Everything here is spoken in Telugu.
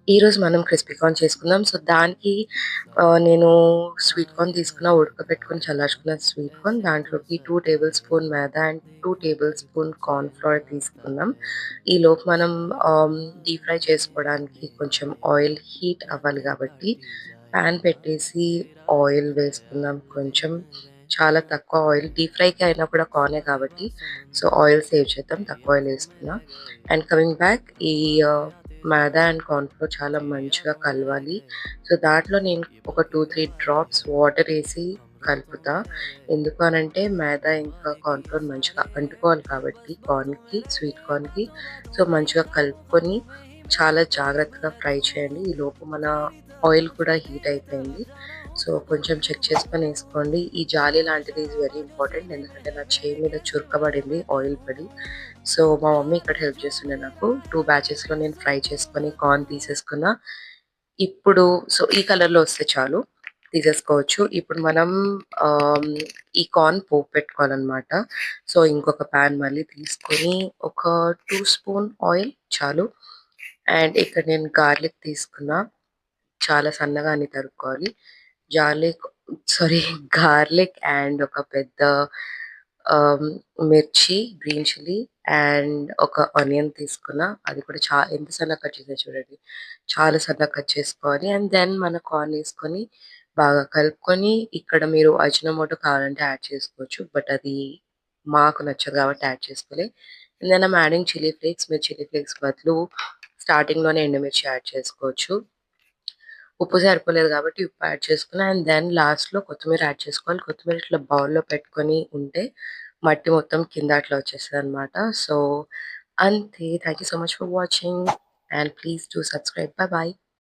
ఈరోజు మనం క్రిస్పీ కార్న్ చేసుకుందాం. సో, దానికి నేను స్వీట్ కార్న్ తీసుకున్న, ఉడకబెట్టుకొని చల్లార్చుకున్న స్వీట్ కార్న్. దాంట్లోకి 2 table spoon maida and 2 table spoon corn flour తీసుకుందాం. ఈలోపు మనం డీప్ ఫ్రై చేసుకోవడానికి కొంచెం ఆయిల్ హీట్ అవ్వాలి కాబట్టి పాన్ పెట్టేసి ఆయిల్ వేసుకుందాం కొంచెం. చాలా తక్కువ ఆయిల్, డీప్ ఫ్రైకి అయినా కూడా కార్నే కాబట్టి సో, ఆయిల్ సేవ్ చేద్దాం. తక్కువ ఆయిల్ వేసుకున్నా. అండ్ కమింగ్ బ్యాక్ ఈ మైదా అండ్ కార్న్ ఫ్లోర్ చాలా మంచిగా కలవాలి. సో, దాంట్లో నేను ఒక 2, 3 డ్రాప్స్ వాటర్ ఏసి కలుపుతా. ఎందుకు అనంటే మైదా ఇంకా కార్న్ ఫ్లోర్ మంచిగా అంటుకోవాలి కాబట్టి కార్న్‌కి, స్వీట్ కార్న్‌కి. సో, మంచిగా కలుపుకొని చాలా జాగ్రత్తగా ఫ్రై చేయండి. ఈలోపు మన ఆయిల్ కూడా హీట్ అయిపోయింది. సో, కొంచెం చెక్ చేసుకొని ఏసుకోండి. ఈ జాలి లాంటిది ఈజ్ వెరీ ఇంపార్టెంట్. ఎందుకంటే నా చేయి మీద చురకబడింది ఆయిల్ పడి. సో, మా మమ్మీ ఇక్కడ హెల్ప్ చేస్తుండే నాకు. 2 బ్యాచెస్‌లో నేను ఫ్రై చేసుకొని కార్న్ తీసేసుకున్నా. ఇప్పుడు సో, ఈ కలర్‌లో వస్తే చాలు. తీసేసుకోవచ్చు. ఇప్పుడు మనం ఆహ్, ఈ కార్న్ పోపు పెట్టుకోవాలనమాట. సో, ఇంకొక పాన్ మళ్ళీ తీసుకొని ఒక 2 స్పూన్ ఆయిల్ చాలు. అండ్ ఇక్కడ నేను గార్లిక్ తీసుకున్నా. చాలా సన్నగా అన్ని తరుక్కోవాలి. జార్లిక్ సారీ గార్లిక్ అండ్ ఒక పెద్ద ఆహ్, మిర్చి, గ్రీన్ చిల్లీ అండ్ ఒక ఆనియన్ తీసుకున్నా. అది కూడా ఎంత సన్నగా కట్ చేశా చూడండి. చాలా సన్నగా కట్ చేసుకోవాలి. అండ్ దెన్ మన కార్న్ ఏసుకొని బాగా కలుపుకొని ఇక్కడ మీరు అజినోమోటో కావాలంటే యాడ్ చేసుకోవచ్చు. బట్ అది మాకు నచ్చదు కాబట్టి యాడ్ చేసుకోలే. And then I'm adding chilli flakes. మీరు చిల్లీ ఫ్లేక్స్ బదులు స్టార్టింగ్‌లోనే ఎండుమిర్చి యాడ్ చేసుకోవచ్చు. ఉప్పు సరిపోలేదు కాబట్టి ఉప్పు యాడ్ చేసుకున్నా. అండ్ దెన్ లాస్ట్‌లో కొత్తిమీర యాడ్ చేసుకోవాలి. కొత్తిమీర ఇట్లా బౌల్‌లో పెట్టుకొని ఉంటే మట్టి మొత్తం కింద అట్లా వచ్చేస్తదనమాట. సో, అంతే. Thank you so much for watching and please do subscribe. By by.